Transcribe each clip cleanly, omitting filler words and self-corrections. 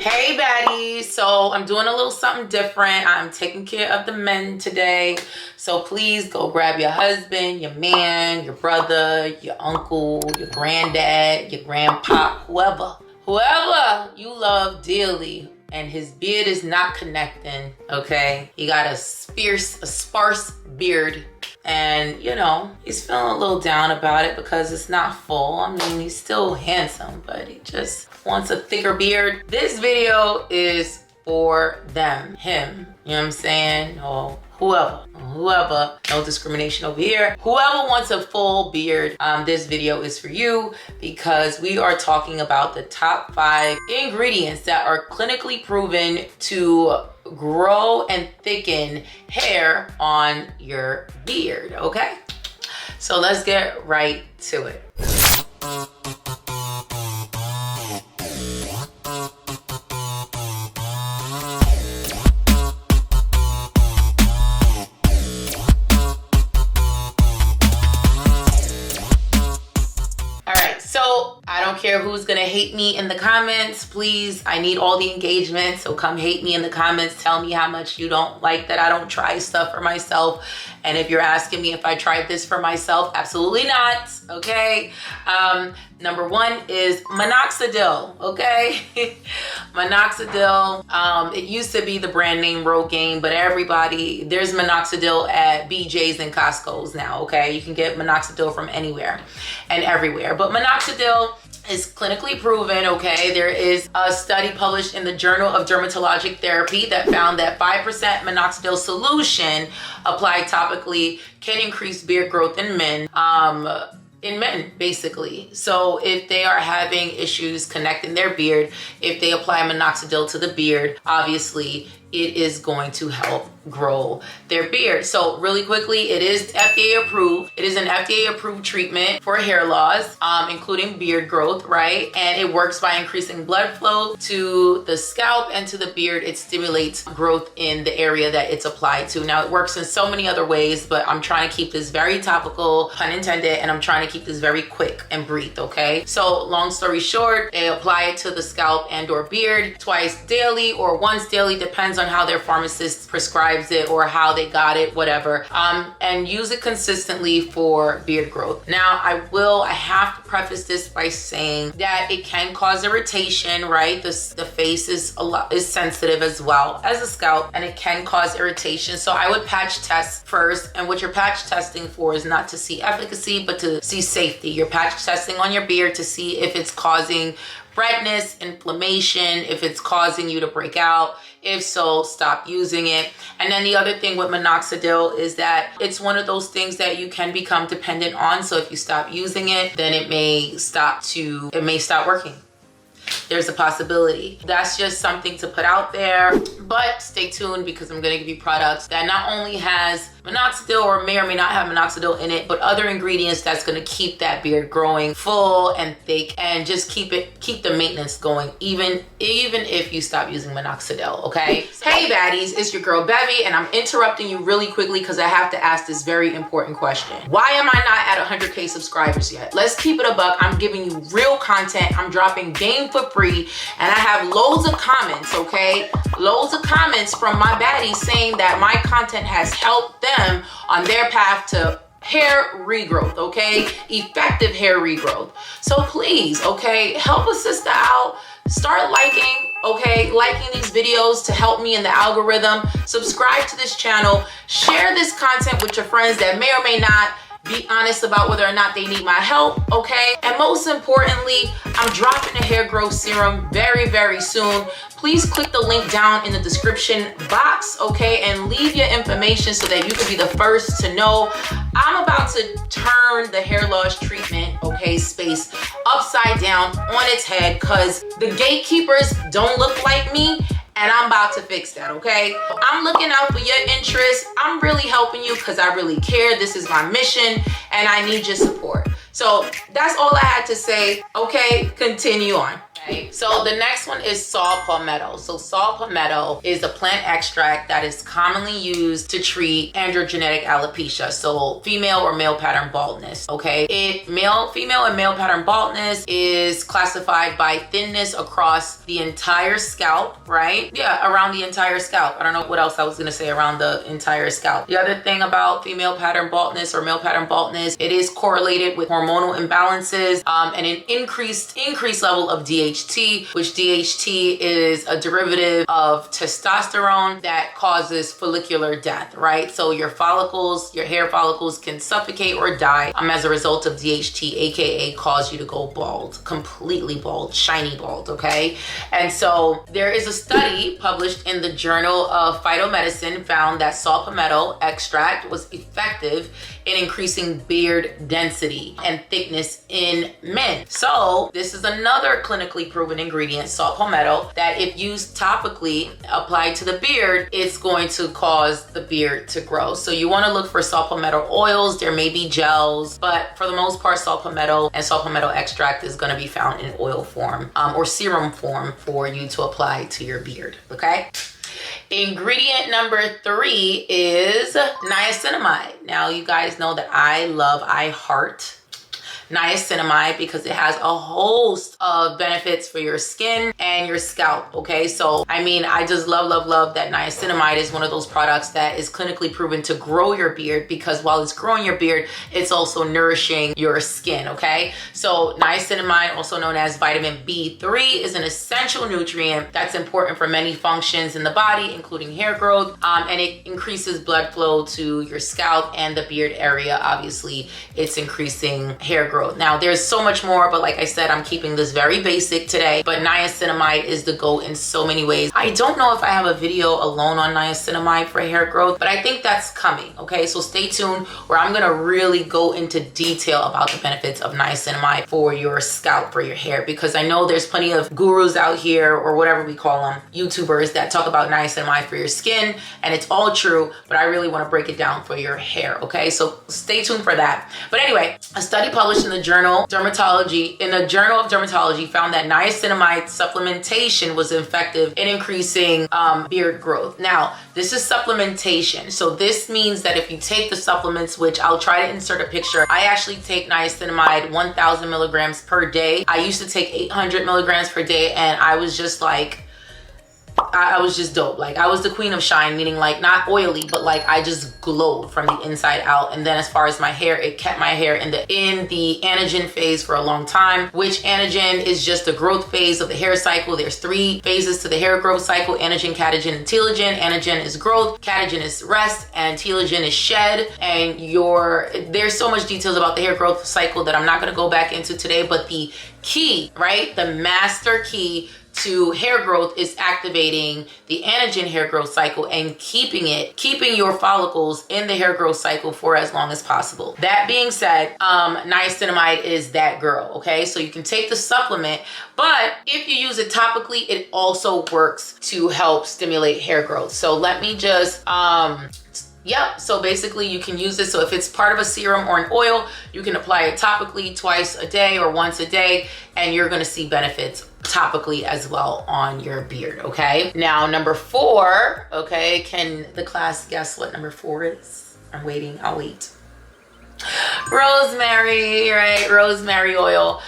Hey baddies, so I'm doing a little something different. I'm taking care of the men today, so please go grab your husband, your man, your brother, your uncle, your granddad, your grandpa, whoever you love dearly and his beard is not connecting, okay? He got a sparse beard, and you know, he's feeling a little down about it because it's not full. I mean, he's still handsome, but he just wants a thicker beard. This video is for them, him, you know what I'm saying? Or whoever, no discrimination over here. Whoever wants a full beard, this video is for you, because we are talking about the top 5 ingredients that are clinically proven to grow and thicken hair on your beard, okay? So let's get right to it. I don't care who's gonna hate me in the comments. Please, I need all the engagement, so come hate me in the comments. Tell me how much you don't like that I don't try stuff for myself. And if you're asking me if I tried this for myself, absolutely not, okay? Number 1 is Minoxidil, okay? Minoxidil, it used to be the brand name Rogaine, but there's Minoxidil at BJ's and Costco's now, okay? You can get Minoxidil from anywhere and everywhere. But Minoxidil is clinically proven, okay? There is a study published in the Journal of Dermatologic Therapy that found that 5% Minoxidil solution applied topically can increase beard growth in men. Basically. So if they are having issues connecting their beard, if they apply Minoxidil to the beard, obviously it is going to help grow their beard. So really quickly, it is FDA approved. It is an FDA approved treatment for hair loss, including beard growth, right? And it works by increasing blood flow to the scalp and to the beard. It stimulates growth in the area that it's applied to. Now, it works in so many other ways, but I'm trying to keep this very topical, pun intended, and I'm trying to keep this very quick and brief, okay? So long story short, they apply it to the scalp and or beard twice daily or once daily, depends on how their pharmacist prescribes it or how they got it, whatever, and use it consistently for beard growth. Now, I have to preface this by saying that it can cause irritation, right? The face is sensitive as well as the scalp, and it can cause irritation. So I would patch test first, and what you're patch testing for is not to see efficacy, but to see safety. You're patch testing on your beard to see if it's causing redness, inflammation, if it's causing you to break out. If so, stop using it. And then the other thing with Minoxidil is that it's one of those things that you can become dependent on. So if you stop using it, then it may stop working. There's a possibility. That's just something to put out there, but stay tuned because I'm gonna give you products that not only has Minoxidil or may not have Minoxidil in it, but other ingredients that's gonna keep that beard growing full and thick and just keep the maintenance going, even if you stop using Minoxidil, okay? Hey baddies, it's your girl Bevy, and I'm interrupting you really quickly because I have to ask this very important question. Why am I not at 100K subscribers yet? Let's keep it a buck. I'm giving you real content. I'm dropping game for free, and I have loads of comments, okay? Loads of comments from my baddies saying that my content has helped them on their path to hair regrowth, okay? Effective hair regrowth. So please, okay, help a sister out. Start liking, okay? Liking these videos to help me in the algorithm. Subscribe to this channel. Share this content with your friends that may or may not be honest about whether or not they need my help, okay? And most importantly, I'm dropping a hair growth serum very, very soon. Please click the link down in the description box, okay? And leave your information so that you can be the first to know. I'm about to turn the hair loss treatment, okay, space upside down on its head because the gatekeepers don't look like me, and I'm about to fix that, okay? I'm looking out for your interests. I'm really helping you because I really care. This is my mission, and I need your support. So that's all I had to say, okay? Continue on. Okay, so the next one is saw palmetto. So saw palmetto is a plant extract that is commonly used to treat androgenetic alopecia, so female or male pattern baldness. Okay, female and male pattern baldness is classified by thinness across the entire scalp, right? Yeah, around the entire scalp. I don't know what else I was gonna say, around the entire scalp. The other thing about female pattern baldness or male pattern baldness, it is correlated with hormonal imbalances and an increased level of DHT, which DHT is a derivative of testosterone that causes follicular death, right? So your follicles, your hair follicles can suffocate or die as a result of DHT, aka cause you to go bald, completely bald, shiny bald, okay? And so there is a study published in the Journal of Phytomedicine found that saw palmetto extract was effective in increasing beard density and thickness in men. So this is another clinically proven ingredient, saw palmetto, that if used topically, applied to the beard, it's going to cause the beard to grow. So you want to look for saw palmetto oils. There may be gels, but for the most part, saw palmetto and saw palmetto extract is going to be found in oil form or serum form for you to apply to your beard, okay? Ingredient number 3 is niacinamide. Now, you guys know that I heart niacinamide because it has a host of benefits for your skin and your scalp, okay? So, I mean, I just love that niacinamide is one of those products that is clinically proven to grow your beard, because while it's growing your beard, it's also nourishing your skin, okay? So niacinamide, also known as vitamin B3, is an essential nutrient that's important for many functions in the body, including hair growth, and it increases blood flow to your scalp and the beard area. Obviously, it's increasing hair growth. Now, there's so much more, but like I said, I'm keeping this very basic today, but niacinamide is the GOAT in so many ways. I don't know if I have a video alone on niacinamide for hair growth, but I think that's coming, okay? So stay tuned, where I'm gonna really go into detail about the benefits of niacinamide for your scalp, for your hair, because I know there's plenty of gurus out here, or whatever we call them, YouTubers, that talk about niacinamide for your skin, and it's all true, but I really wanna break it down for your hair, okay? So stay tuned for that. But anyway, a study published in the Journal of Dermatology found that niacinamide supplementation was effective in increasing beard growth. Now, this is supplementation. So this means that if you take the supplements, which I'll try to insert a picture, I actually take niacinamide 1,000 milligrams per day. I used to take 800 milligrams per day, and I was just like, I was just dope. Like, I was the queen of shine, meaning like not oily, but like I just glowed from the inside out. And then as far as my hair, it kept my hair in the anagen phase for a long time, which anagen is just the growth phase of the hair cycle. There's 3 phases to the hair growth cycle: anagen, catagen, and telogen. Anagen is growth, catagen is rest, and telogen is shed. And there's so much details about the hair growth cycle that I'm not going to go back into today, but the key, right? The master key to hair growth is activating the anagen hair growth cycle and keeping your follicles in the hair growth cycle for as long as possible. That being said, niacinamide is that girl, okay? So you can take the supplement, but if you use it topically, it also works to help stimulate hair growth. So let me just so basically you can use this. So if it's part of a serum or an oil, you can apply it topically twice a day or once a day, and you're gonna see benefits topically as well on your beard, okay? Now, number 4, okay, can the class guess what number 4 is? I'm waiting, I'll wait. Rosemary, right? Rosemary oil.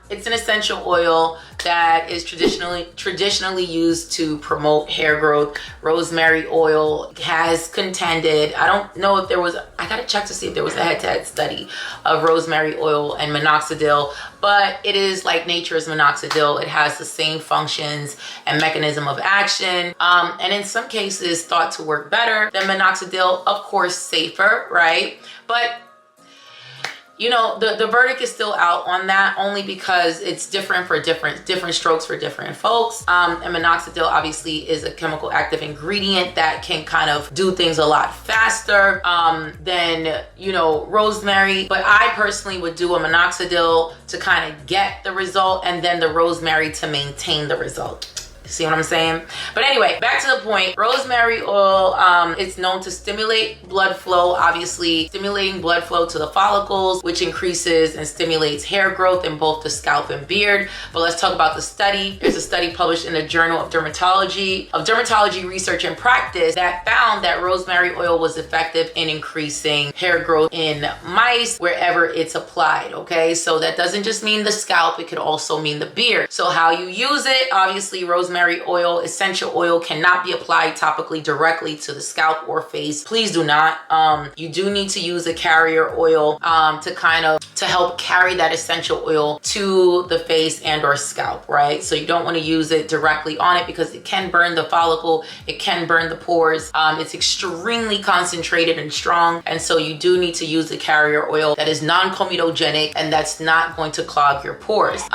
It's an essential oil that is traditionally used to promote hair growth. Rosemary oil has contended, I don't know if there was, I gotta check to see if there was a head-to-head study of rosemary oil and minoxidil, but it is like nature's minoxidil. It has the same functions and mechanism of action, and in some cases thought to work better than minoxidil. Of course, safer, right? But you know, the verdict is still out on that, only because it's different for different strokes for different folks. And minoxidil obviously is a chemical active ingredient that can kind of do things a lot faster than, you know, rosemary. But I personally would do a minoxidil to kind of get the result, and then the rosemary to maintain the result. See what I'm saying? But anyway, back to the point. Rosemary oil, it's known to stimulate blood flow, obviously stimulating blood flow to the follicles, which increases and stimulates hair growth in both the scalp and beard. But let's talk about the study. There's a study published in the Journal of Dermatology Research and Practice that found that rosemary oil was effective in increasing hair growth in mice wherever it's applied, okay? So that doesn't just mean the scalp, it could also mean the beard. So how you use it, obviously rosemary oil, essential oil cannot be applied topically directly to the scalp or face. Please do not. You do need to use a carrier oil to help carry that essential oil to the face and or scalp, right? So you don't want to use it directly on it because it can burn the follicle, it can burn the pores. It's extremely concentrated and strong, and so you do need to use the carrier oil that is non-comedogenic and that's not going to clog your pores.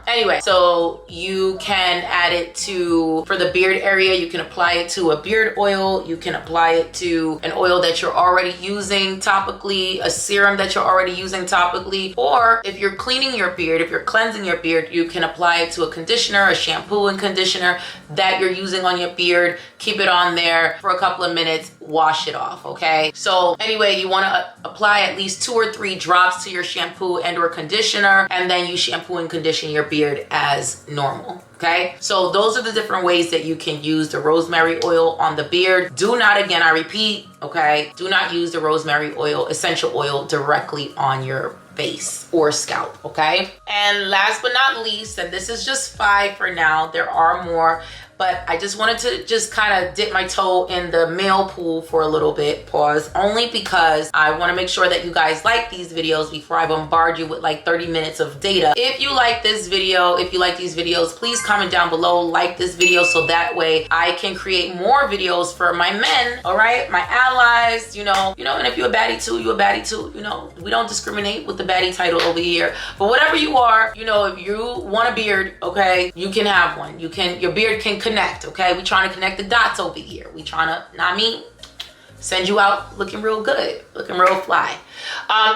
Anyway, so you can add it to, for the beard area, you can apply it to a beard oil, you can apply it to an oil that you're already using topically, a serum that you're already using topically, or if you're cleaning your beard, if you're cleansing your beard, you can apply it to a conditioner, a shampoo and conditioner that you're using on your beard. Keep it on there for a couple of minutes, wash it off, okay? So anyway, you want to apply at least 2 or 3 drops to your shampoo and or conditioner, and then you shampoo and condition your beard as normal. Okay, so those are the different ways that you can use the rosemary oil on the beard. Do not, again, I repeat, okay, do not use the rosemary oil, essential oil, directly on your face or scalp, okay? And last but not least, and this is just 5 for now, there are more, but I just wanted to just kind of dip my toe in the male pool for a little bit, pause, only because I want to make sure that you guys like these videos before I bombard you with like 30 minutes of data. If you like this video, if you like these videos, please comment down below, like this video, so that way I can create more videos for my men, all right? My allies, you know, and if you're a baddie too, you're a baddie too, you know, we don't discriminate with the baddie title over here. But whatever you are, you know, if you want a beard, okay, you can have one. Your beard can connect, okay? We trying to connect the dots over here. We trying to, not me, send you out looking real good, looking real fly.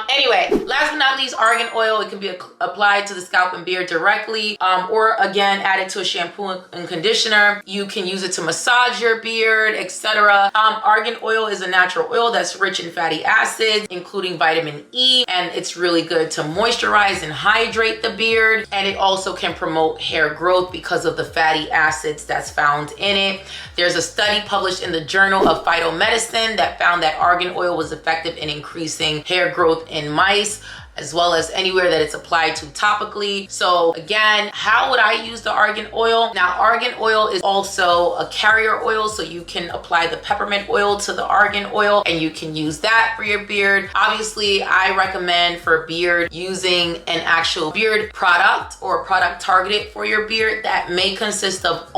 Anyway, last but not least, argan oil. It can be applied to the scalp and beard directly, or again, added to a shampoo and conditioner. You can use it to massage your beard, etc. Argan oil is a natural oil that's rich in fatty acids, including vitamin E, and it's really good to moisturize and hydrate the beard. And it also can promote hair growth because of the fatty acids that's found in it. There's a study published in the Journal of Phytomedicine that found that argan oil was effective in increasing hair growth in mice, as well as anywhere that it's applied to topically. So again, how would I use the argan oil? Now, argan oil is also a carrier oil, so you can apply the peppermint oil to the argan oil and you can use that for your beard. Obviously, I recommend for beard using an actual beard product or a product targeted for your beard that may consist of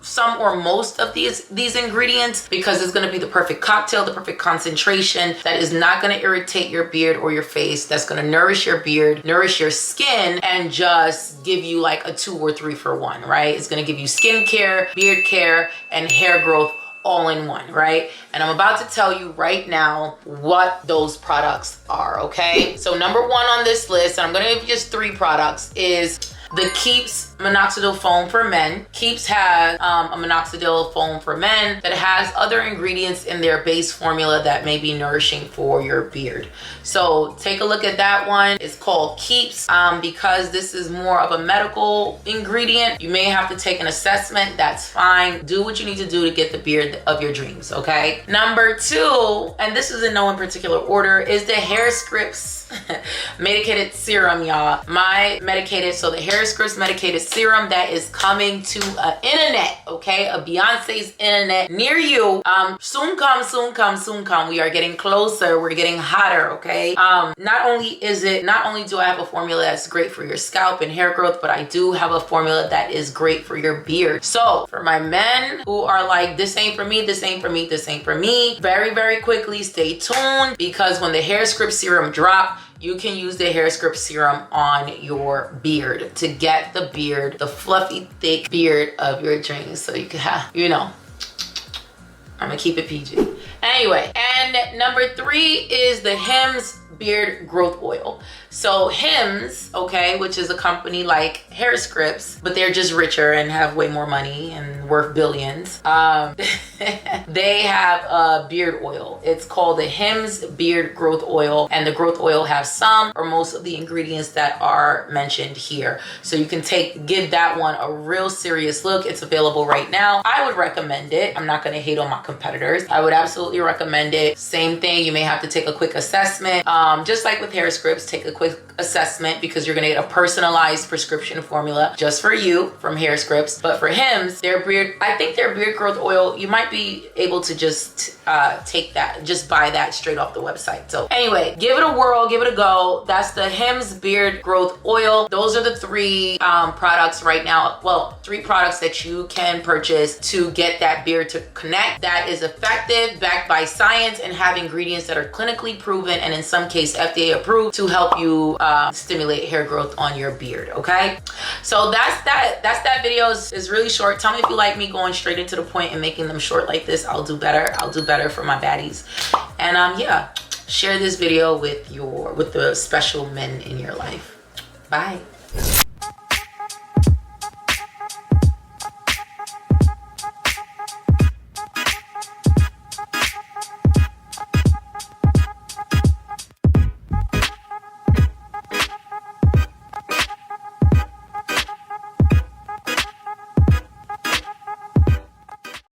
some or most of these ingredients, because it's going to be the perfect cocktail, the perfect concentration that is not going to irritate your beard or your face, that's going to nourish your beard, nourish your skin, and just give you like a 2 or 3 for 1, right? It's going to give you skin care, beard care, and hair growth all in one, right? And I'm about to tell you right now what those products are, okay? So number 1 on this list, and I'm going to give you just 3 products, is the Keeps Minoxidil Foam for Men. Keeps has a minoxidil foam for men that has other ingredients in their base formula that may be nourishing for your beard. So take a look at that one. It's called Keeps. Because this is more of a medical ingredient, you may have to take an assessment. That's fine. Do what you need to do to get the beard of your dreams, okay? Number 2, and this is in no particular order, is the Hair Scripts medicated serum, y'all. So the Hair Scripts medicated serum that is coming to an internet, okay? A Beyonce's internet near you. Soon come. We are getting closer. We're getting hotter, okay? Not only do I have a formula that's great for your scalp and hair growth, but I do have a formula that is great for your beard. So for my men who are like, this ain't for me, this ain't for me, this ain't for me, very, very quickly stay tuned, because when the Hair Script serum drop, you can use the Hair Script serum on your beard to get the beard, the fluffy, thick beard of your dreams. So you can have, you know, I'm gonna keep it PG. Anyway, And number 3 is the Hims beard growth oil. So Hims, okay, which is a company like Hair Scripts, but they're just richer and have way more money and worth billions. They have a beard oil. It's called the Hims beard growth oil, and the growth oil has some or most of the ingredients that are mentioned here. So you can give that one a real serious look. It's available right now. I would recommend it. I'm not going to hate on my competitors. I would absolutely recommend it. Same thing, you may have to take a quick assessment. Just like with Hair Scripts, take a quick assessment because you're going to get a personalized prescription formula just for you from Hair Scripts. But for Hims, I think their beard growth oil, you might be able to just buy that straight off the website. So anyway, give it a whirl, give it a go. That's the Hims beard growth oil. Those are the 3 products right now. Well, 3 products that you can purchase to get that beard to connect. That is effective, backed by science, and have ingredients that are clinically proven and in some cases FDA approved to help you stimulate hair growth on your beard. Okay, so that's that video. Is really short. Tell me if you like me going straight into the point and making them short like this. I'll do better for my baddies. And yeah, share this video with the special men in your life. Bye.